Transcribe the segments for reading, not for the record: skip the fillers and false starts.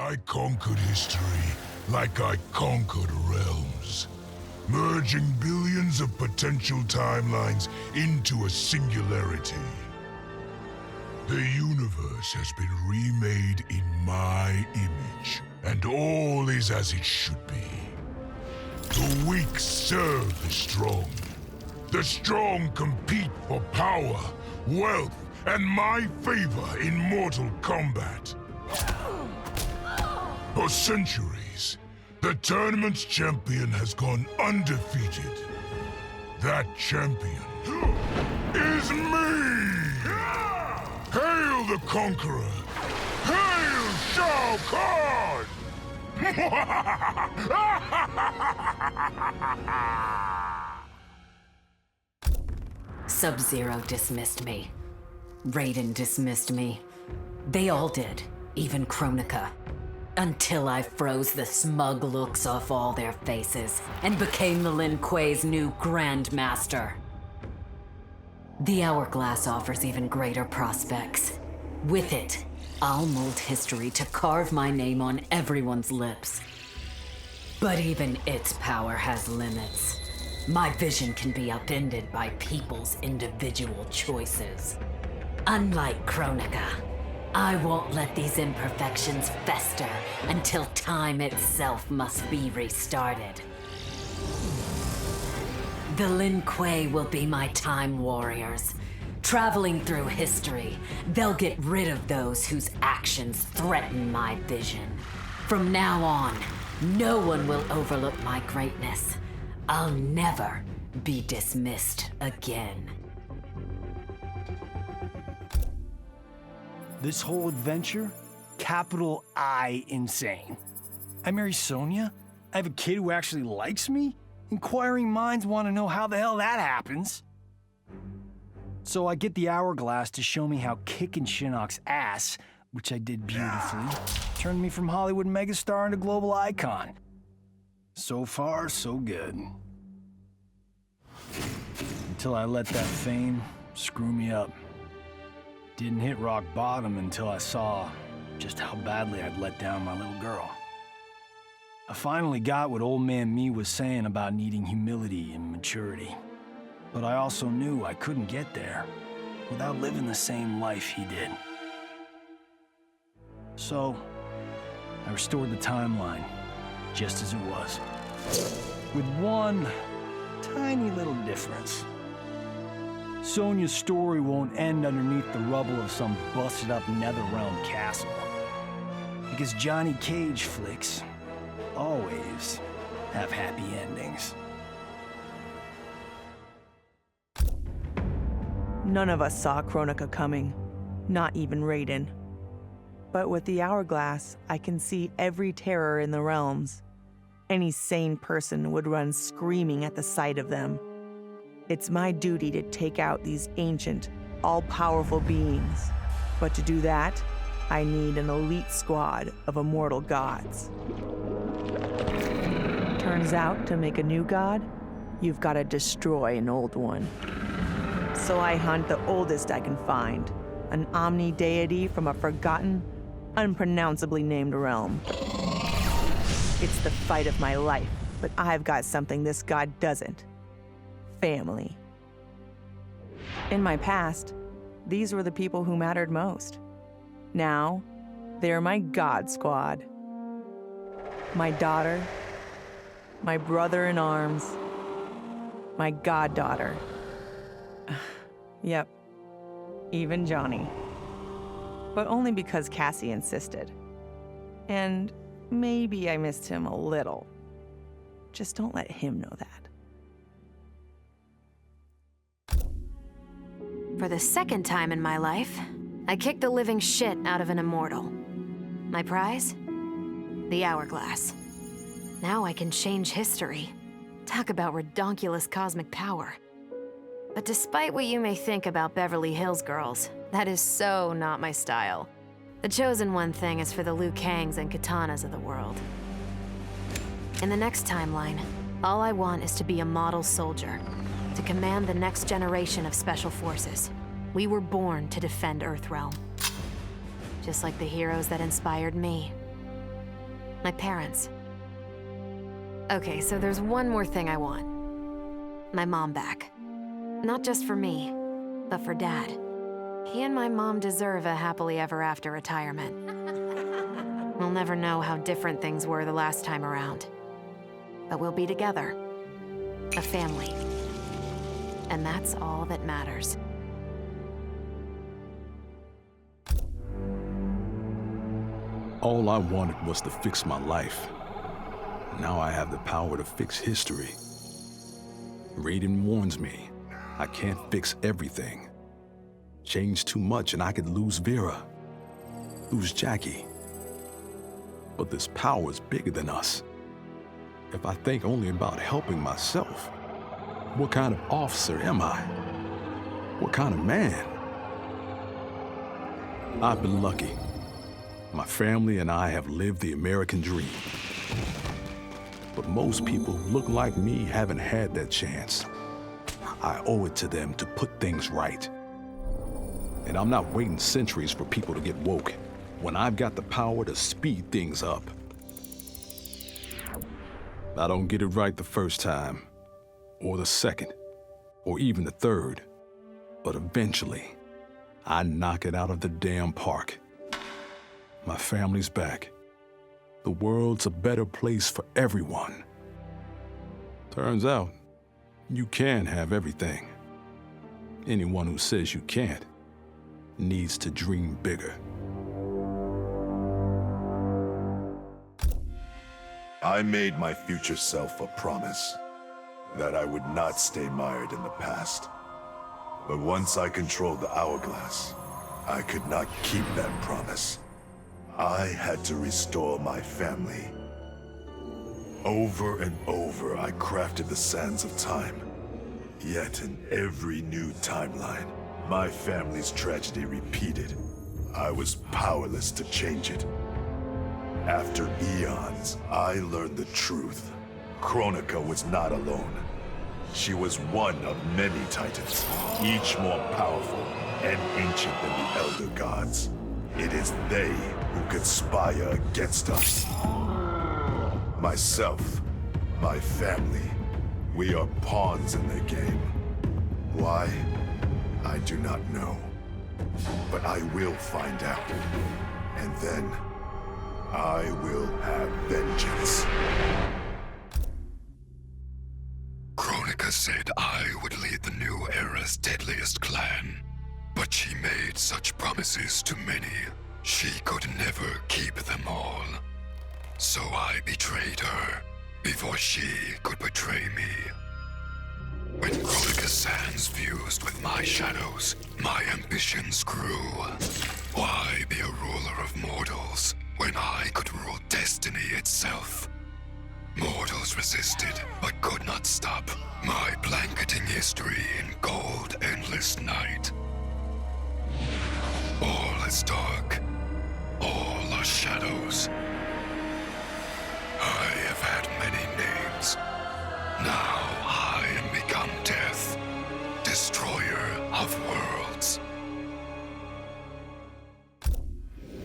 I conquered history like I conquered realms, merging billions of potential timelines into a singularity. The universe has been remade in my image, and all is as it should be. The weak serve the strong. The strong compete for power, wealth, and my favor in mortal combat. For centuries, the tournament's champion has gone undefeated. That champion is me! Hail the Conqueror! Hail Shao Kahn! Sub-Zero dismissed me. Raiden dismissed me. They all did, even Kronika. Until I froze the smug looks off all their faces and became the Lin Kuei's new Grandmaster. The Hourglass offers even greater prospects. With it, I'll mold history to carve my name on everyone's lips. But even its power has limits. My vision can be upended by people's individual choices. Unlike Kronika, I won't let these imperfections fester until time itself must be restarted. The Lin Kuei will be my time warriors. Traveling through history, they'll get rid of those whose actions threaten my vision. From now on, no one will overlook my greatness. I'll never be dismissed again. This whole adventure, capital I insane. I marry Sonya? I have a kid who actually likes me? Inquiring minds want to know how the hell that happens. So I get the Hourglass to show me how kicking Shinnok's ass, which I did beautifully, turned me from Hollywood megastar into global icon. So far, so good. Until I let that fame screw me up. Didn't hit rock bottom until I saw just how badly I'd let down my little girl. I finally got what old man me was saying about needing humility and maturity. But I also knew I couldn't get there without living the same life he did. So, I restored the timeline, just as it was. With one tiny little difference. Sonya's story won't end underneath the rubble of some busted-up Netherrealm castle. Because Johnny Cage flicks always have happy endings. None of us saw Kronika coming, not even Raiden. But with the Hourglass, I can see every terror in the realms. Any sane person would run screaming at the sight of them. It's my duty to take out these ancient, all-powerful beings. But to do that, I need an elite squad of immortal gods. Turns out, to make a new god, you've got to destroy an old one. So I hunt the oldest I can find, an omni-deity from a forgotten, unpronounceably named realm. It's the fight of my life, but I've got something this god doesn't. Family. In my past, these were the people who mattered most. Now, they're my god squad. My daughter, my brother in arms, my goddaughter. Yep, even Johnny. But only because Cassie insisted. And maybe I missed him a little. Just don't let him know that. For the second time in my life, I kicked the living shit out of an immortal. My prize? The Hourglass. Now I can change history. Talk about redonkulous cosmic power. But despite what you may think about Beverly Hills girls, that is so not my style. The chosen one thing is for the Liu Kangs and Kitanas of the world. In the next timeline, all I want is to be a model soldier, to command the next generation of special forces. We were born to defend Earthrealm. Just like the heroes that inspired me. My parents. Okay, so there's one more thing I want. My mom back. Not just for me, but for Dad. He and my mom deserve a happily ever after retirement. We'll never know how different things were the last time around. But we'll be together. A family. And that's all that matters. All I wanted was to fix my life. Now I have the power to fix history. Raiden warns me, I can't fix everything. Change too much and I could lose Vera, lose Jacqui. But this power is bigger than us. If I think only about helping myself, what kind of officer am I? What kind of man? I've been lucky. My family and I have lived the American dream. But most people who look like me haven't had that chance. I owe it to them to put things right. And I'm not waiting centuries for people to get woke when I've got the power to speed things up. I don't get it right the first time, or the second, or even the third, but eventually, I knock it out of the damn park. My family's back. The world's a better place for everyone. Turns out, you can have everything. Anyone who says you can't needs to dream bigger. I made my future self a promise that I would not stay mired in the past. But once I controlled the hourglass, I could not keep that promise. I had to restore my family. Over and over, I crafted the sands of time. Yet in every new timeline, my family's tragedy repeated. I was powerless to change it. After eons, I learned the truth. Kronika was not alone. She was one of many titans, each more powerful and ancient than the Elder Gods. It is they who conspire against us. Myself, my family, we are pawns in their game. Why? I do not know. But I will find out. And then, I will have vengeance. Kronika said I would lead the new era's deadliest clan. But she made such promises to many, she could never keep them all. So I betrayed her, before she could betray me. When Kronika's sands fused with my shadows, my ambitions grew. Why be a ruler of mortals, when I could rule destiny itself? Mortals resisted, but could not stop my blanketing history in gold endless night. All is dark. All are shadows. I have had many names. Now I am become death, destroyer of worlds.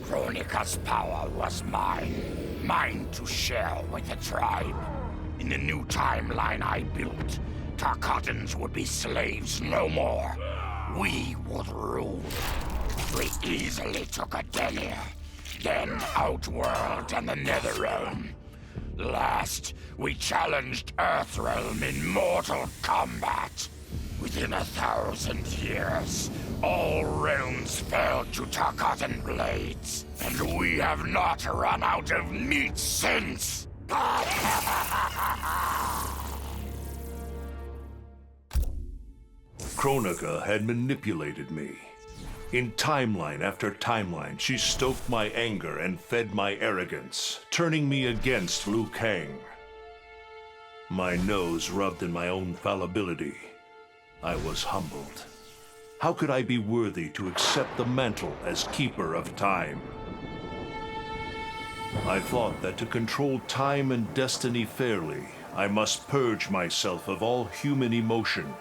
Kronika's power was mine to share with the tribe. In the new timeline I built, Tarkatans would be slaves no more. We would rule. We easily took Adenir, then Outworld and the Netherrealm. Last, we challenged Earthrealm in mortal combat. Within 1,000 years, all realms fell to Tarkatan blades, and we have not run out of meat since. Kronika had manipulated me. In timeline after timeline, she stoked my anger and fed my arrogance, turning me against Liu Kang. My nose rubbed in my own fallibility. I was humbled. How could I be worthy to accept the mantle as keeper of time? I thought that to control time and destiny fairly, I must purge myself of all human emotion.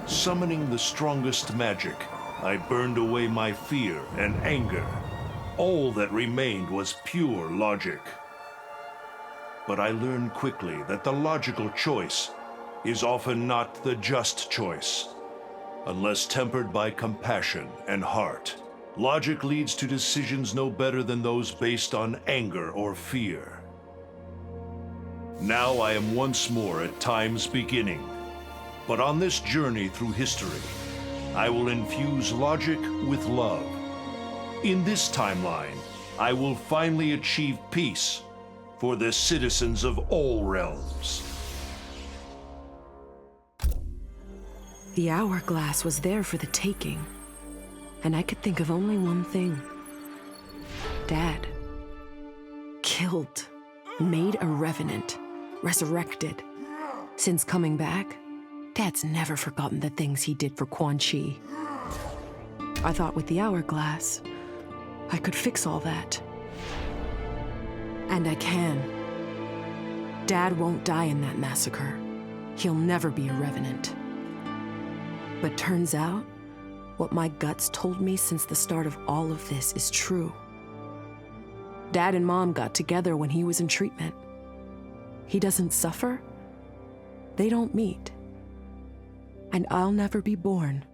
Summoning the strongest magic, I burned away my fear and anger. All that remained was pure logic. but I learned quickly that the logical choice is often not the just choice. Unless tempered by compassion and heart, logic leads to decisions no better than those based on anger or fear. Now I am once more at time's beginning, but on this journey through history, I will infuse logic with love. In this timeline, I will finally achieve peace for the citizens of all realms. The hourglass was there for the taking, and I could think of only one thing. Dad. Killed. Made a revenant. Resurrected. Since coming back, Dad's never forgotten the things he did for Quan Chi. I thought with the hourglass, I could fix all that. And I can. Dad won't die in that massacre. He'll never be a revenant. But turns out, what my guts told me since the start of all of this is true. Dad and Mom got together when he was in treatment. He doesn't suffer. They don't meet. And I'll never be born.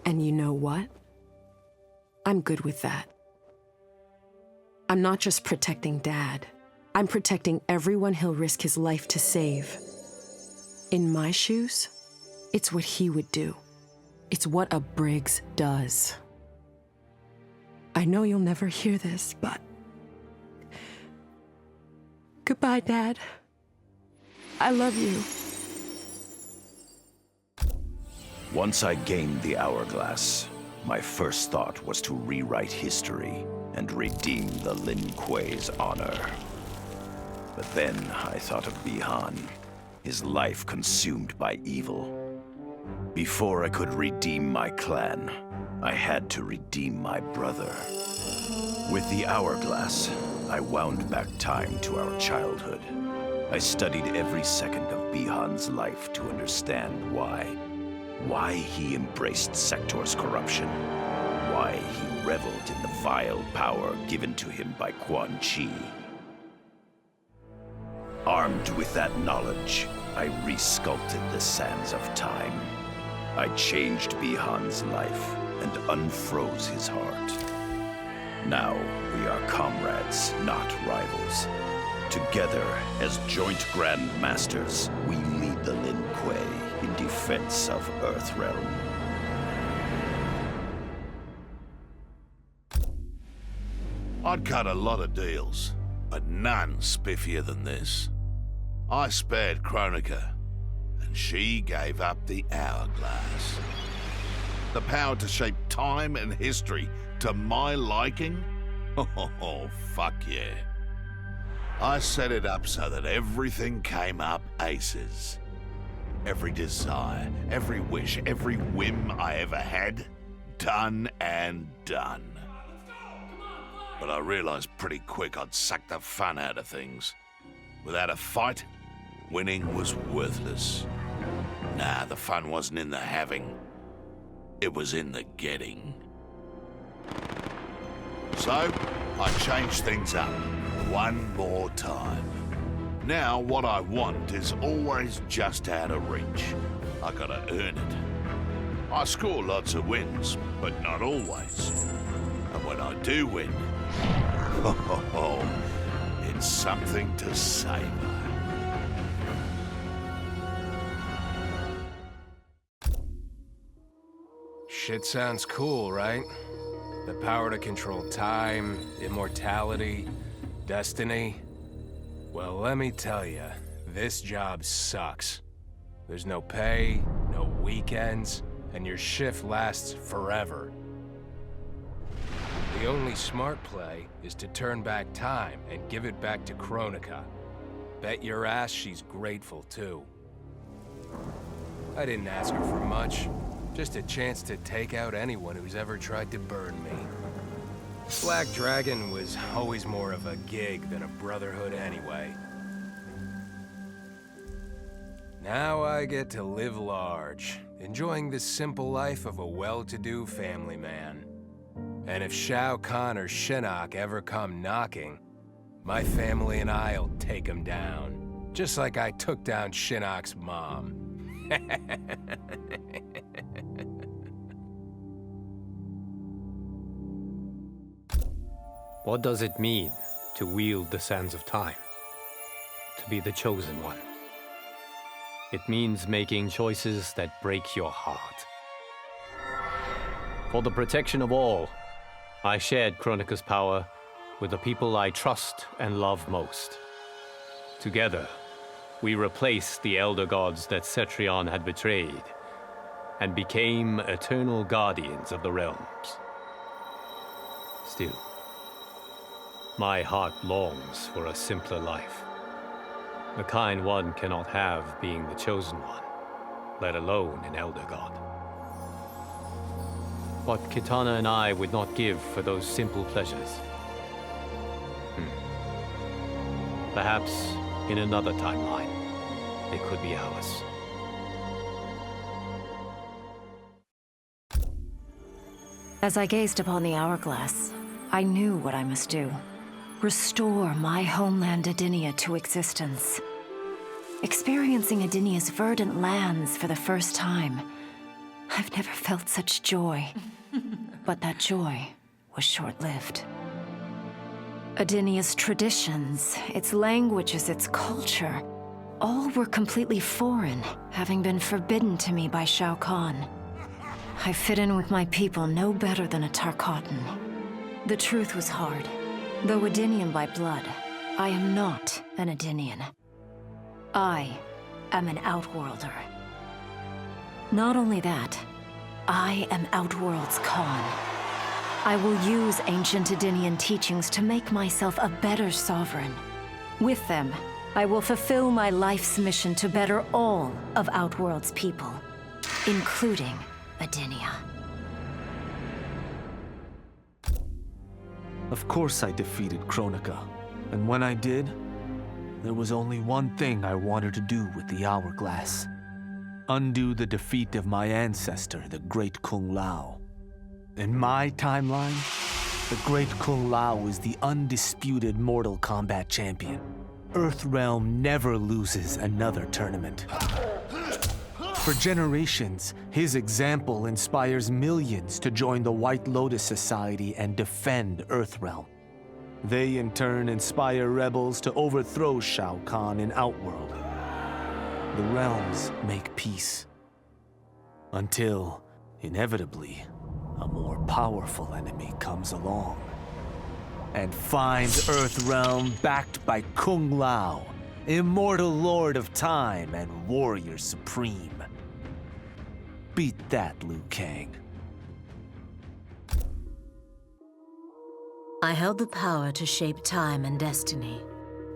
And you know what? I'm good with that. I'm not just protecting Dad. I'm protecting everyone he'll risk his life to save. In my shoes, it's what he would do. It's what a Briggs does. I know you'll never hear this, but... Goodbye, Dad. I love you. Once I gained the hourglass, my first thought was to rewrite history and redeem the Lin Kuei's honor. But then I thought of Bi-Han, his life consumed by evil. Before I could redeem my clan, I had to redeem my brother. With the hourglass, I wound back time to our childhood. I studied every second of Bi-Han's life to understand why. Why he embraced Sector's corruption. Why he reveled in the vile power given to him by Quan Chi. Armed with that knowledge, I resculpted the sands of time. I changed Bi-Han's life and unfroze his heart. Now we are comrades, not rivals. Together, as joint Grand Masters, we lead the Lin Kuei in defense of Earthrealm. I'd cut a lot of deals, but none spiffier than this. I spared Kronika, and she gave up the hourglass. The power to shape time and history to my liking? Oh, fuck yeah. I set it up so that everything came up aces. Every desire, every wish, every whim I ever had, done and done. But I realized pretty quick I'd sucked the fun out of things. Without a fight, winning was worthless. Nah, the fun wasn't in the having. It was in the getting. So, I changed things up one more time. Now, what I want is always just out of reach. I gotta earn it. I score lots of wins, but not always. And when I do win, it's something to savor. Shit sounds cool, right? The power to control time, immortality, destiny. Well, let me tell you, this job sucks. There's no pay, no weekends, and your shift lasts forever. The only smart play is to turn back time and give it back to Kronika. Bet your ass she's grateful, too. I didn't ask her for much. Just a chance to take out anyone who's ever tried to burn me. Black Dragon was always more of a gig than a brotherhood anyway. Now I get to live large, enjoying the simple life of a well-to-do family man. And if Shao Kahn or Shinnok ever come knocking, My family and I'll take him down. Just like I took down Shinnok's mom. What does it mean to wield the sands of time? To be the chosen one? It means making choices that break your heart. For the protection of all, I shared Kronika's power with the people I trust and love most. Together, we replaced the elder gods that Cetrion had betrayed, and became eternal guardians of the realms. Still, my heart longs for a simpler life. The kind one cannot have being the chosen one, let alone an elder god. What Kitana and I would not give for those simple pleasures. Perhaps in another timeline, it could be ours. As I gazed upon the hourglass, I knew what I must do. Restore my homeland Edenia to existence. Experiencing Edenia's verdant lands for the first time, I've never felt such joy. But that joy was short-lived. Edenia's traditions, its languages, its culture, all were completely foreign, having been forbidden to me by Shao Kahn. I fit in with my people no better than a Tarkatan. The truth was hard. Though Edenian by blood, I am not an Edenian. I am an Outworlder. Not only that, I am Outworld's Khan. I will use ancient Edenian teachings to make myself a better sovereign. With them, I will fulfill my life's mission to better all of Outworld's people, including Edenia. Of course I defeated Kronika, and when I did, there was only one thing I wanted to do with the hourglass. Undo the defeat of my ancestor, the Great Kung Lao. In my timeline, the Great Kung Lao is the undisputed Mortal Kombat champion. Earthrealm never loses another tournament. For generations, his example inspires millions to join the White Lotus Society and defend Earthrealm. They in turn inspire rebels to overthrow Shao Kahn in Outworld. The realms make peace. Until, inevitably, a more powerful enemy comes along and finds Earthrealm backed by Kung Lao, immortal lord of time and warrior supreme. Beat that, Liu Kang. I held the power to shape time and destiny,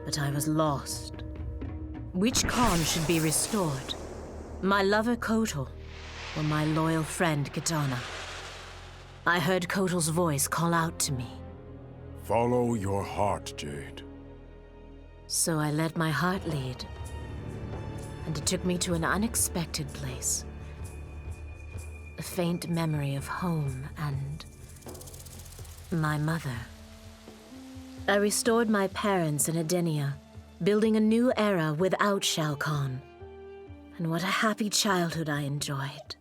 but I was lost. Which Khan should be restored? My lover Kotal, or my loyal friend Kitana? I heard Kotal's voice call out to me. Follow your heart, Jade. So I let my heart lead, and it took me to an unexpected place. A faint memory of home and my mother. I restored my parents in Edenia, building a new era without Shao Kahn. And what a happy childhood I enjoyed.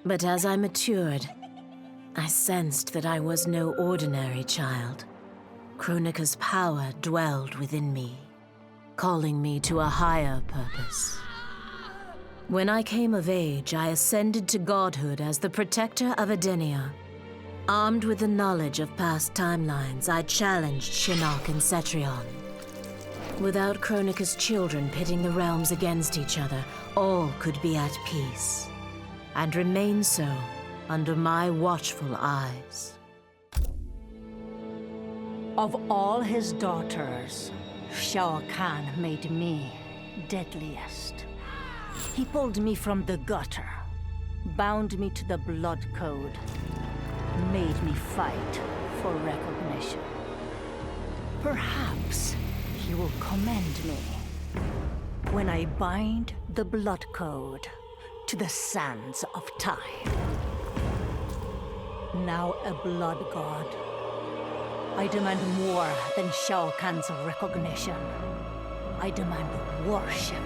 But as I matured, I sensed that I was no ordinary child. Kronika's power dwelled within me, calling me to a higher purpose. When I came of age, I ascended to godhood as the protector of Edenia. Armed with the knowledge of past timelines, I challenged Shinnok and Cetrion. Without Kronika's children pitting the realms against each other, all could be at peace, and remain so under my watchful eyes. Of all his daughters, Shao Kahn made me deadliest. He pulled me from the gutter, bound me to the blood code, made me fight for recognition. Perhaps he will commend me when I bind the blood code to the sands of time. Now a blood god, I demand more than Shao Kahn's recognition. I demand worship.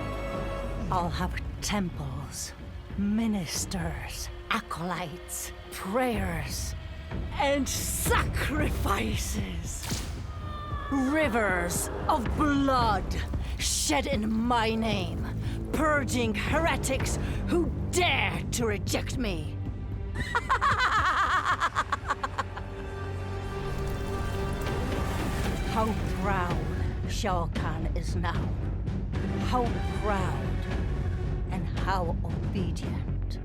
I'll have temples, ministers, acolytes, prayers, and sacrifices. Rivers of blood shed in my name, purging heretics who dare to reject me. How proud Shao Kahn is now. How proud and how obedient.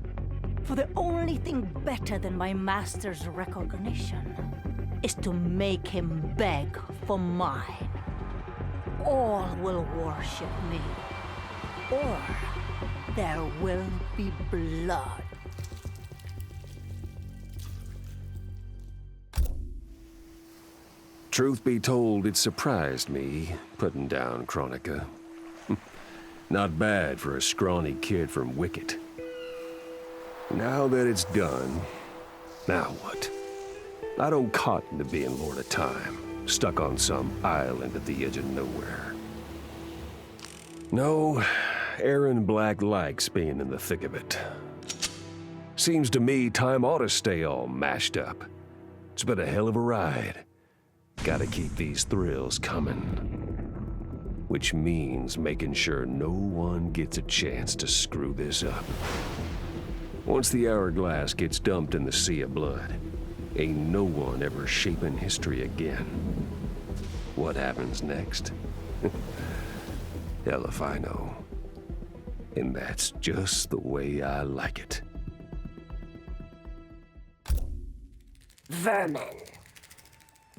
For the only thing better than my master's recognition is to make him beg for mine. All will worship me, or there will be blood. Truth be told, it surprised me, putting down Kronika. Not bad for a scrawny kid from Wicket. Now that it's done, now what? I don't cotton to being Lord of Time, stuck on some island at the edge of nowhere. No, Erron Black likes being in the thick of it. Seems to me time ought to stay all mashed up. It's been a hell of a ride. Gotta keep these thrills coming. Which means making sure no one gets a chance to screw this up. Once the hourglass gets dumped in the sea of blood, ain't no one ever shaping history again. What happens next? Hell if I know. And that's just the way I like it. Vermin.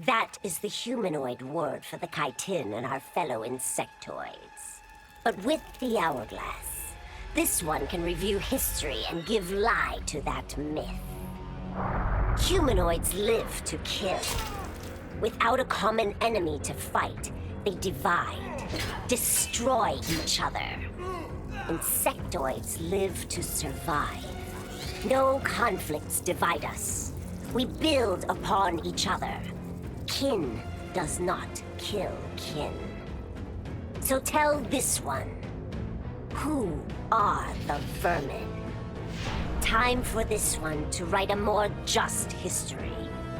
That is the humanoid word for the chitin and our fellow insectoids. But with the hourglass, this one can review history and give lie to that myth. Humanoids live to kill. Without a common enemy to fight, they divide, destroy each other. Insectoids live to survive. No conflicts divide us. We build upon each other. Kin does not kill kin. So tell this one, who are the vermin? Time for this one to write a more just history.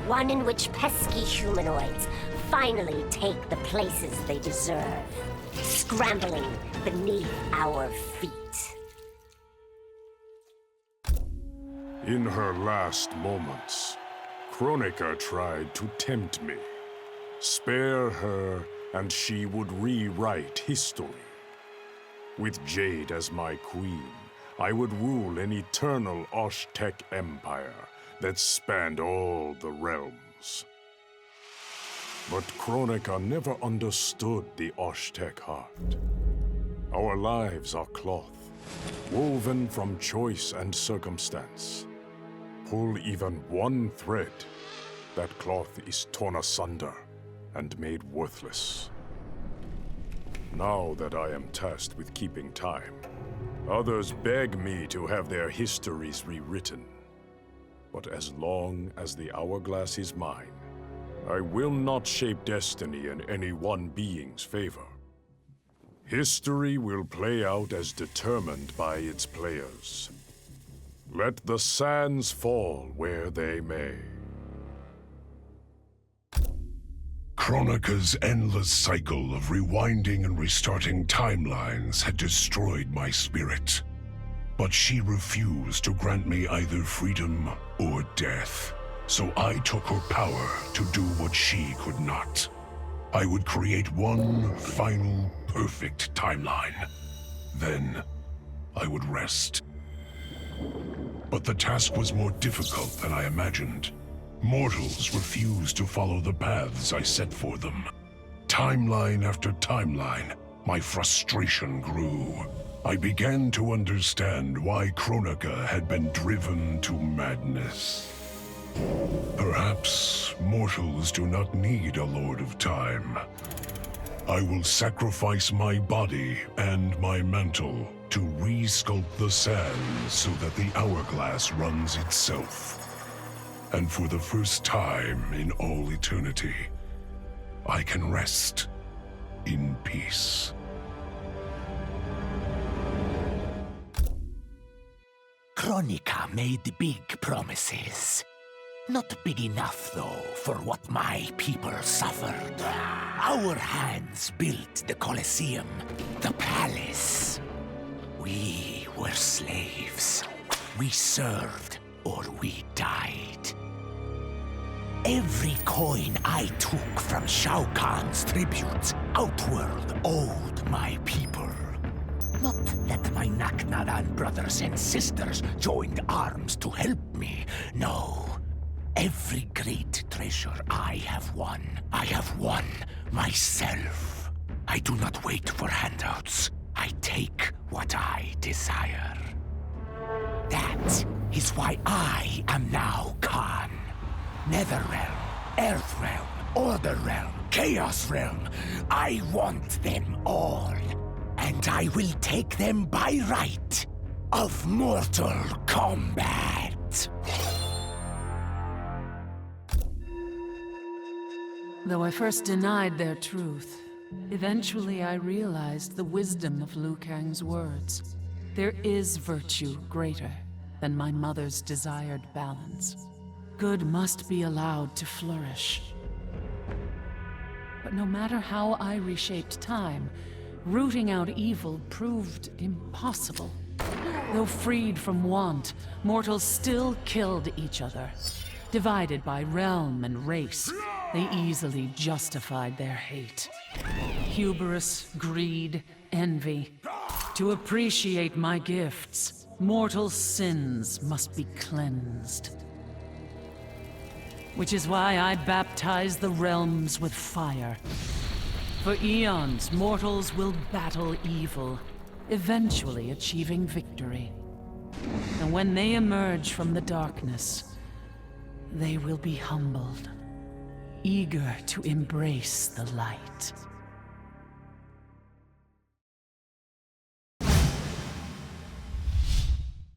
One in which pesky humanoids finally take the places they deserve, scrambling beneath our feet. In her last moments, Kronika tried to tempt me. Spare her, and she would rewrite history. With Jade as my queen, I would rule an eternal Osh-Tech empire that spanned all the realms. But Kronika never understood the Osh-Tech heart. Our lives are cloth, woven from choice and circumstance. Pull even one thread, that cloth is torn asunder and made worthless. Now that I am tasked with keeping time, others beg me to have their histories rewritten. But as long as the hourglass is mine, I will not shape destiny in any one being's favor. History will play out as determined by its players. Let the sands fall where they may. Kronika's endless cycle of rewinding and restarting timelines had destroyed my spirit. But she refused to grant me either freedom or death. So I took her power to do what she could not. I would create one final, perfect timeline. Then I would rest. But the task was more difficult than I imagined. Mortals refused to follow the paths I set for them. Timeline after timeline, my frustration grew. I began to understand why Kronika had been driven to madness. Perhaps mortals do not need a Lord of Time. I will sacrifice my body and my mantle to re-sculpt the sands so that the hourglass runs itself. And for the first time in all eternity, I can rest in peace. Kronika made big promises. Not big enough, though, for what my people suffered. Our hands built the Colosseum, the palace. We were slaves. We served or we died. Every coin I took from Shao Kahn's tribute Outworld owed my people. Not that my Naknaran brothers and sisters joined arms to help me, no. Every great treasure I have won myself. I do not wait for handouts. I take what I desire. That is why I am now Khan. Netherrealm, Earthrealm, Order Realm, Chaos Realm. I want them all. And I will take them by right of Mortal Kombat. Though I first denied their truth, eventually I realized the wisdom of Liu Kang's words. There is virtue greater than my mother's desired balance. Good must be allowed to flourish. But no matter how I reshaped time, rooting out evil proved impossible. Though freed from want, mortals still killed each other. Divided by realm and race, they easily justified their hate. Hubris, greed, envy. To appreciate my gifts, mortal sins must be cleansed. Which is why I baptize the realms with fire. For eons, mortals will battle evil, eventually achieving victory. And when they emerge from the darkness, they will be humbled, eager to embrace the light.